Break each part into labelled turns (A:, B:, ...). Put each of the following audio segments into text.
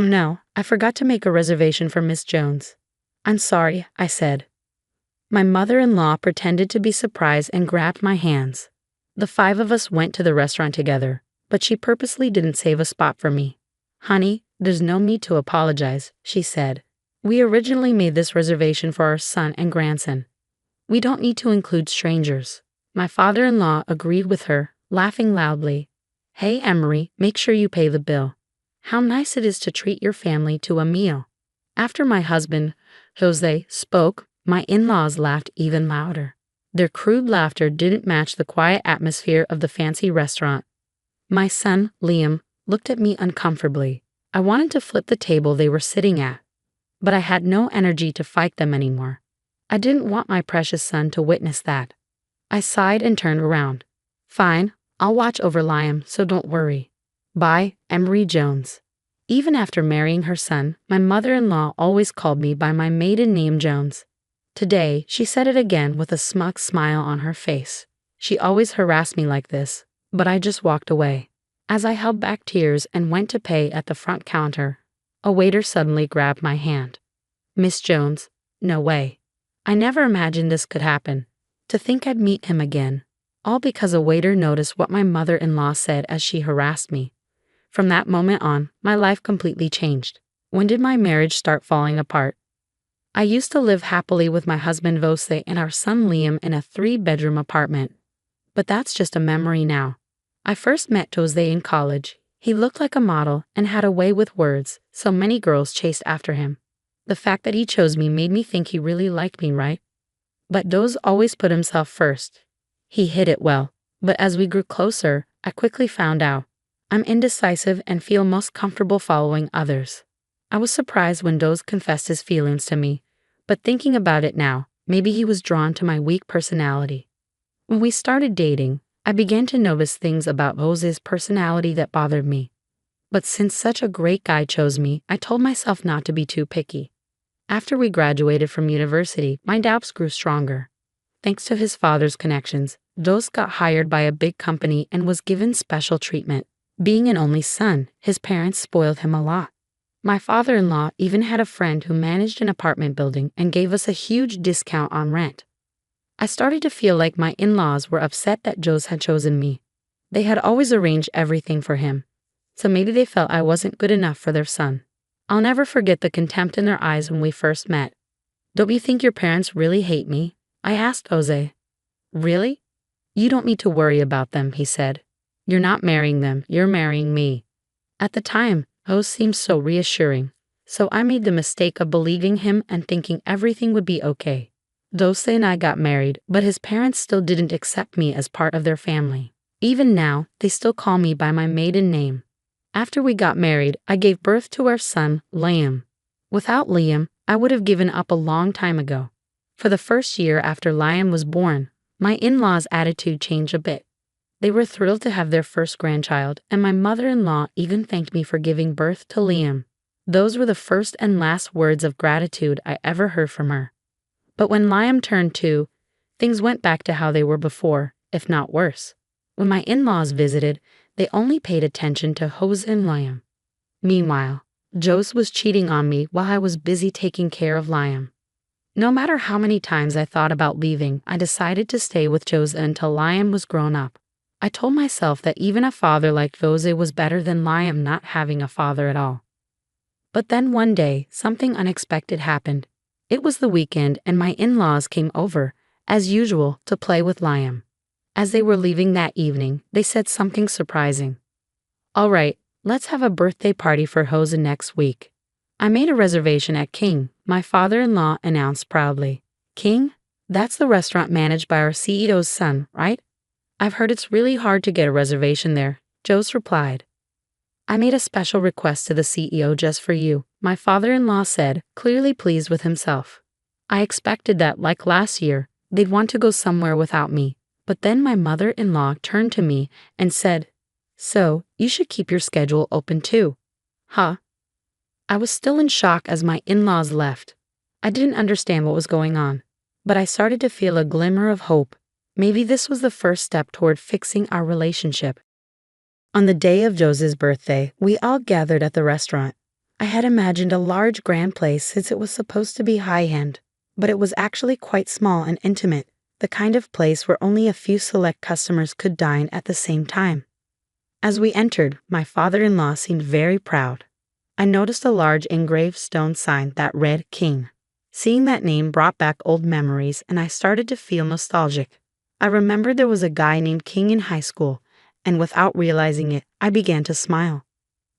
A: No, I forgot to make a reservation for Miss Jones." "I'm sorry," I said. My mother-in-law pretended to be surprised and grabbed my hands. The five of us went to the restaurant together, but she purposely didn't save a spot for me. "Honey, there's no need to apologize," she said. "We originally made this reservation for our son and grandson. We don't need to include strangers." My father-in-law agreed with her, laughing loudly. "Hey, Emery, make sure you pay the bill. How nice it is to treat your family to a meal." After my husband, Jose, spoke, my in-laws laughed even louder. Their crude laughter didn't match the quiet atmosphere of the fancy restaurant. My son, Liam, looked at me uncomfortably. I wanted to flip the table they were sitting at, but I had no energy to fight them anymore. I didn't want my precious son to witness that. I sighed and turned around. "Fine, I'll watch over Liam, so don't worry. Bye, Emery Jones." Even after marrying her son, my mother-in-law always called me by my maiden name Jones. Today, she said it again with a smug smile on her face. She always harassed me like this, but I just walked away. As I held back tears and went to pay at the front counter, a waiter suddenly grabbed my hand. "Miss Jones, no way." I never imagined this could happen. To think I'd meet him again, all because a waiter noticed what my mother-in-law said as she harassed me. From that moment on, my life completely changed. When did my marriage start falling apart? I used to live happily with my husband Vose and our son Liam in a 3-bedroom apartment. But that's just a memory now. I first met Jose in college. He looked like a model and had a way with words, so many girls chased after him. The fact that he chose me made me think he really liked me, right? But Jose always put himself first. He hid it well, but as we grew closer, I quickly found out. I'm indecisive and feel most comfortable following others. I was surprised when Jose confessed his feelings to me, but thinking about it now, maybe he was drawn to my weak personality. When we started dating, I began to notice things about Jose's personality that bothered me. But since such a great guy chose me, I told myself not to be too picky. After we graduated from university, my doubts grew stronger. Thanks to his father's connections, Jose got hired by a big company and was given special treatment. Being an only son, his parents spoiled him a lot. My father-in-law even had a friend who managed an apartment building and gave us a huge discount on rent. I started to feel like my in-laws were upset that Jose had chosen me. They had always arranged everything for him, so maybe they felt I wasn't good enough for their son. I'll never forget the contempt in their eyes when we first met. "Don't you think your parents really hate me?" I asked Jose. "Really? You don't need to worry about them," he said. "You're not marrying them, you're marrying me." At the time, Jose seemed so reassuring, so I made the mistake of believing him and thinking everything would be okay. Jose and I got married, but his parents still didn't accept me as part of their family. Even now, they still call me by my maiden name. After we got married, I gave birth to our son, Liam. Without Liam, I would have given up a long time ago. For the first year after Liam was born, my in-laws' attitude changed a bit. They were thrilled to have their first grandchild, and my mother-in-law even thanked me for giving birth to Liam. Those were the first and last words of gratitude I ever heard from her. But when Liam turned 2, things went back to how they were before, if not worse. When my in-laws visited, they only paid attention to Jose and Liam. Meanwhile, Jose was cheating on me while I was busy taking care of Liam. No matter how many times I thought about leaving, I decided to stay with Jose until Liam was grown up. I told myself that even a father like Jose was better than Liam not having a father at all. But then one day, something unexpected happened. It was the weekend and my in-laws came over, as usual, to play with Liam. As they were leaving that evening, they said something surprising. "All right, let's have a birthday party for Jose next week." I made a reservation at King, my father-in-law announced proudly. "King? That's the restaurant managed by our CEO's son, right?" "I've heard it's really hard to get a reservation there," Jose replied. "I made a special request to the CEO just for you," my father-in-law said, clearly pleased with himself. I expected that, like last year, they'd want to go somewhere without me, but then my mother-in-law turned to me and said, "So, you should keep your schedule open too." Huh? I was still in shock as my in-laws left. I didn't understand what was going on, but I started to feel a glimmer of hope. Maybe this was the first step toward fixing our relationship. On the day of Jose's birthday, we all gathered at the restaurant. I had imagined a large grand place since it was supposed to be high-end, but it was actually quite small and intimate, the kind of place where only a few select customers could dine at the same time. As we entered, my father-in-law seemed very proud. I noticed a large engraved stone sign that read King. Seeing that name brought back old memories, and I started to feel nostalgic. I remembered there was a guy named King in high school, and without realizing it, I began to smile.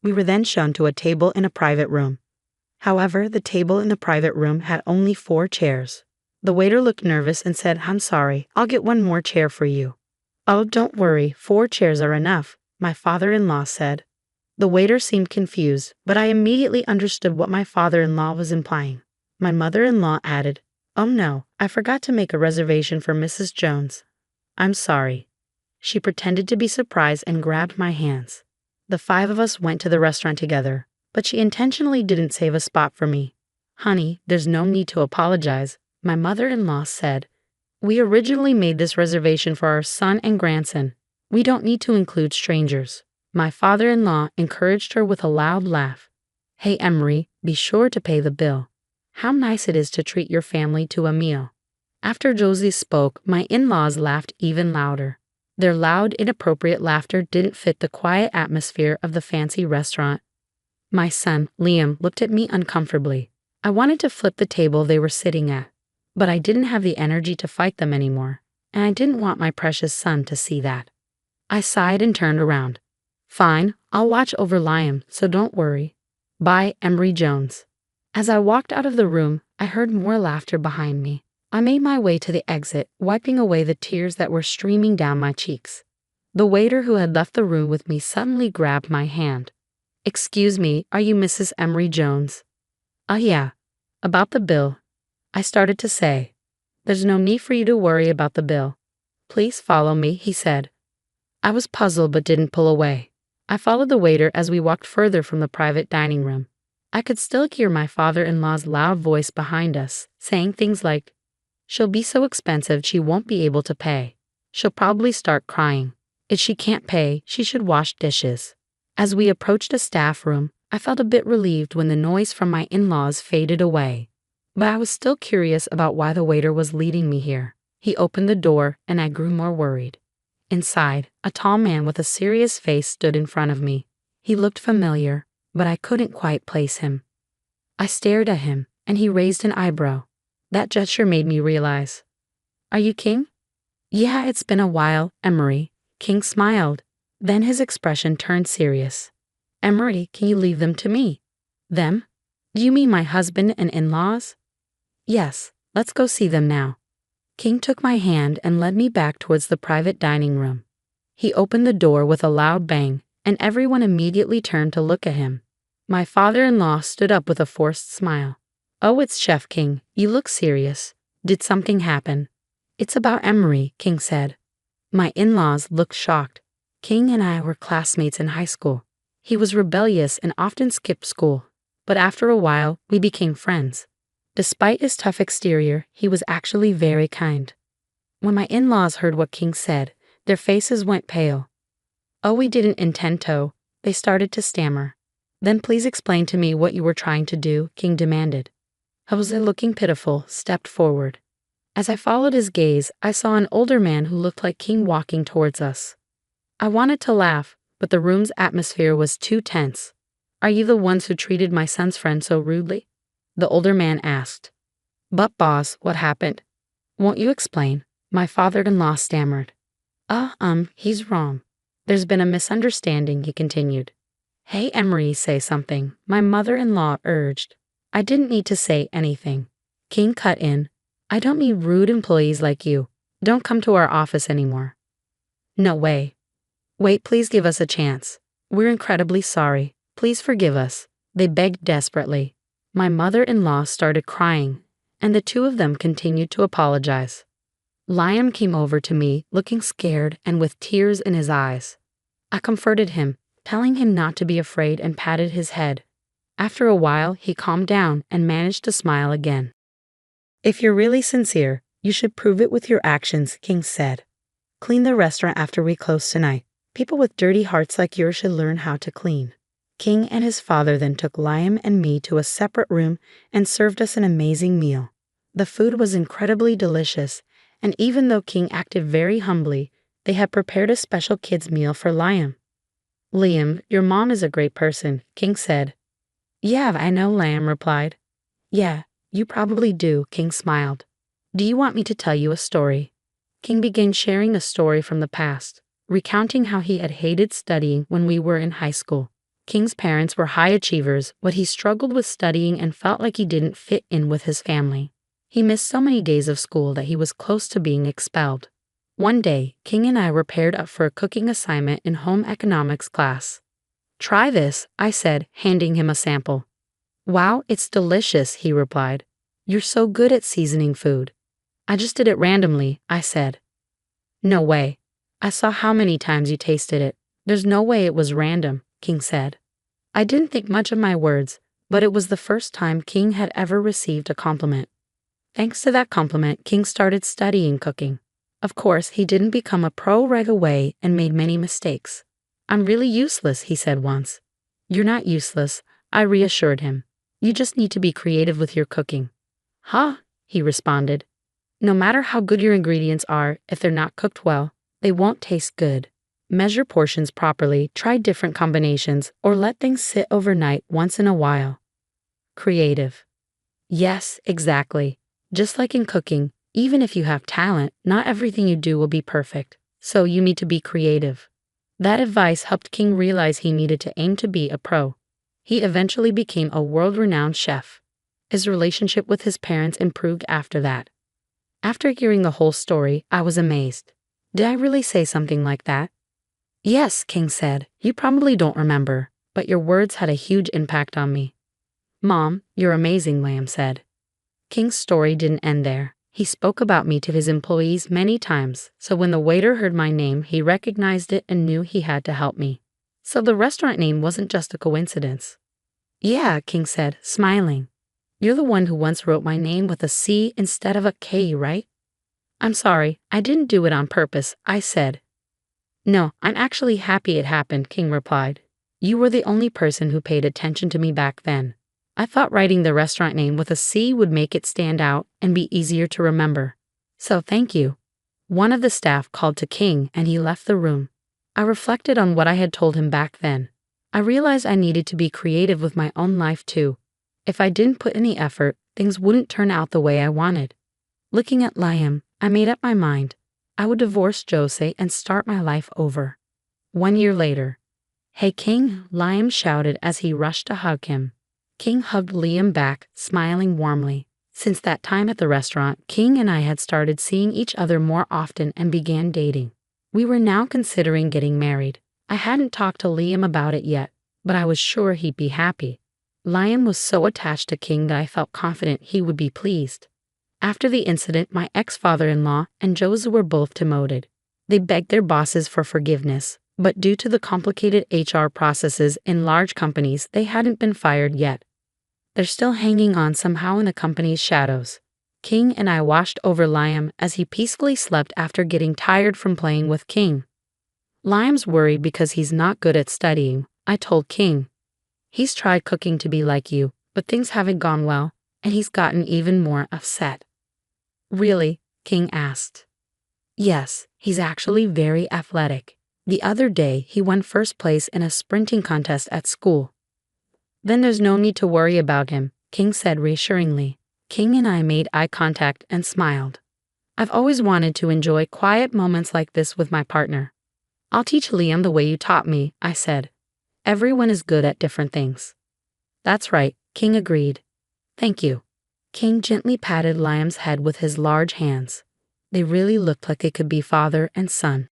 A: We were then shown to a table in a private room. However, the table in the private room had only 4 chairs. The waiter looked nervous and said, "I'm sorry, I'll get one more chair for you." "Oh, don't worry, 4 chairs are enough," my father-in-law said. The waiter seemed confused, but I immediately understood what my father-in-law was implying. My mother-in-law added, "Oh no, I forgot to make a reservation for Mrs. Jones. I'm sorry." She pretended to be surprised and grabbed my hands. The 5 of us went to the restaurant together, but she intentionally didn't save a spot for me. "Honey, there's no need to apologize," my mother-in-law said. "We originally made this reservation for our son and grandson. We don't need to include strangers." My father-in-law encouraged her with a loud laugh. "Hey, Emery, be sure to pay the bill. How nice it is to treat your family to a meal." After Josie spoke, my in-laws laughed even louder. Their loud, inappropriate laughter didn't fit the quiet atmosphere of the fancy restaurant. My son, Liam, looked at me uncomfortably. I wanted to flip the table they were sitting at, but I didn't have the energy to fight them anymore, and I didn't want my precious son to see that. I sighed and turned around. "Fine, I'll watch over Liam, so don't worry. Bye, Emery Jones." As I walked out of the room, I heard more laughter behind me. I made my way to the exit, wiping away the tears that were streaming down my cheeks. The waiter who had left the room with me suddenly grabbed my hand. "Excuse me, are you Mrs. Emery Jones?" Yeah. About the bill." I started to say. "There's no need for you to worry about the bill. Please follow me," he said. I was puzzled but didn't pull away. I followed the waiter as we walked further from the private dining room. I could still hear my father-in-law's loud voice behind us, saying things like, "She'll be so expensive she won't be able to pay. She'll probably start crying. If she can't pay, she should wash dishes." As we approached a staff room, I felt a bit relieved when the noise from my in-laws faded away. But I was still curious about why the waiter was leading me here. He opened the door, and I grew more worried. Inside, a tall man with a serious face stood in front of me. He looked familiar, but I couldn't quite place him. I stared at him, and he raised an eyebrow. That gesture made me realize. "Are you King?" "Yeah, it's been a while, Emery." King smiled. Then his expression turned serious. "Emery, can you leave them to me?" "Them? Do you mean my husband and in-laws?" "Yes, let's go see them now." King took my hand and led me back towards the private dining room. He opened the door with a loud bang, and everyone immediately turned to look at him. My father-in-law stood up with a forced smile. "Oh, it's Chef King. You look serious. Did something happen?" "It's about Emery," King said. My in-laws looked shocked. King and I were classmates in high school. He was rebellious and often skipped school, but after a while, we became friends. Despite his tough exterior, he was actually very kind. When my in-laws heard what King said, their faces went pale. "Oh, we didn't intend to," they started to stammer. "Then please explain to me what you were trying to do," King demanded. Jose, looking pitiful, stepped forward. As I followed his gaze, I saw an older man who looked like King walking towards us. I wanted to laugh, but the room's atmosphere was too tense. "Are you the ones who treated my son's friend so rudely?" the older man asked. "But boss, what happened?" "Won't you explain?" my father-in-law stammered. He's wrong. There's been a misunderstanding," he continued. "Hey, Emery, say something," my mother-in-law urged. I didn't need to say anything. King cut in. "I don't need rude employees like you. Don't come to our office anymore." "No way." "Wait, please give us a chance. We're incredibly sorry. Please forgive us," they begged desperately. My mother-in-law started crying, and the 2 of them continued to apologize. Liam came over to me, looking scared and with tears in his eyes. I comforted him, telling him not to be afraid, and patted his head. After a while, he calmed down and managed to smile again. "If you're really sincere, you should prove it with your actions," King said. "Clean the restaurant after we close tonight. People with dirty hearts like yours should learn how to clean." King and his father then took Liam and me to a separate room and served us an amazing meal. The food was incredibly delicious, and even though King acted very humbly, they had prepared a special kids' meal for Liam. "Liam, your mom is a great person," King said. "Yeah, I know," Liam replied. "Yeah, you probably do," King smiled. "Do you want me to tell you a story?" King began sharing a story from the past, recounting how he had hated studying when we were in high school. King's parents were high achievers, but he struggled with studying and felt like he didn't fit in with his family. He missed so many days of school that he was close to being expelled. One day, King and I were paired up for a cooking assignment in home economics class. "Try this," I said, handing him a sample. "Wow, it's delicious," he replied. "You're so good at seasoning food." "I just did it randomly," I said. "No way. I saw how many times you tasted it. There's no way it was random," King said. I didn't think much of my words, but it was the first time King had ever received a compliment. Thanks to that compliment, King started studying cooking. Of course, he didn't become a pro right away and made many mistakes. "I'm really useless," he said once. "You're not useless," I reassured him. "You just need to be creative with your cooking." "Huh?" he responded. "No matter how good your ingredients are, if they're not cooked well, they won't taste good. Measure portions properly, try different combinations, or let things sit overnight once in a while." Creative. Yes, exactly. Just like in cooking, even if you have talent, not everything you do will be perfect, so you need to be creative. That advice helped King realize he needed to aim to be a pro. He eventually became a world-renowned chef. His relationship with his parents improved after that. After hearing the whole story, I was amazed. Did I really say something like that? "Yes," King said. "You probably don't remember, but your words had a huge impact on me." "Mom, you're amazing," Liam said. King's story didn't end there. He spoke about me to his employees many times, so when the waiter heard my name, he recognized it and knew he had to help me. So the restaurant name wasn't just a coincidence. "Yeah," King said, smiling. "You're the one who once wrote my name with a C instead of a K, right?" "I'm sorry, I didn't do it on purpose," I said. "No, I'm actually happy it happened," King replied. "You were the only person who paid attention to me back then. I thought writing the restaurant name with a C would make it stand out and be easier to remember. So thank you." One of the staff called to King and he left the room. I reflected on what I had told him back then. I realized I needed to be creative with my own life too. If I didn't put any effort, things wouldn't turn out the way I wanted. Looking at Liam, I made up my mind. I would divorce Jose and start my life over. 1 year later. "Hey King," Liam shouted as he rushed to hug him. King hugged Liam back, smiling warmly. Since that time at the restaurant, King and I had started seeing each other more often and began dating. We were now considering getting married. I hadn't talked to Liam about it yet, but I was sure he'd be happy. Liam was so attached to King that I felt confident he would be pleased. After the incident, my ex-father-in-law and Jose were both demoted. They begged their bosses for forgiveness, but due to the complicated HR processes in large companies, they hadn't been fired yet. They're still hanging on somehow in the company's shadows. King and I watched over Liam as he peacefully slept after getting tired from playing with King. Liam's worried because he's not good at studying, I told King. He's tried cooking to be like you, but things haven't gone well, and he's gotten even more upset. "Really?" King asked. "Yes, he's actually very athletic. The other day, he won first place in a sprinting contest at school." "Then there's no need to worry about him," King said reassuringly. King and I made eye contact and smiled. I've always wanted to enjoy quiet moments like this with my partner. "I'll teach Liam the way you taught me," I said. "Everyone is good at different things." "That's right," King agreed. "Thank you." King gently patted Liam's head with his large hands. They really looked like they could be father and son.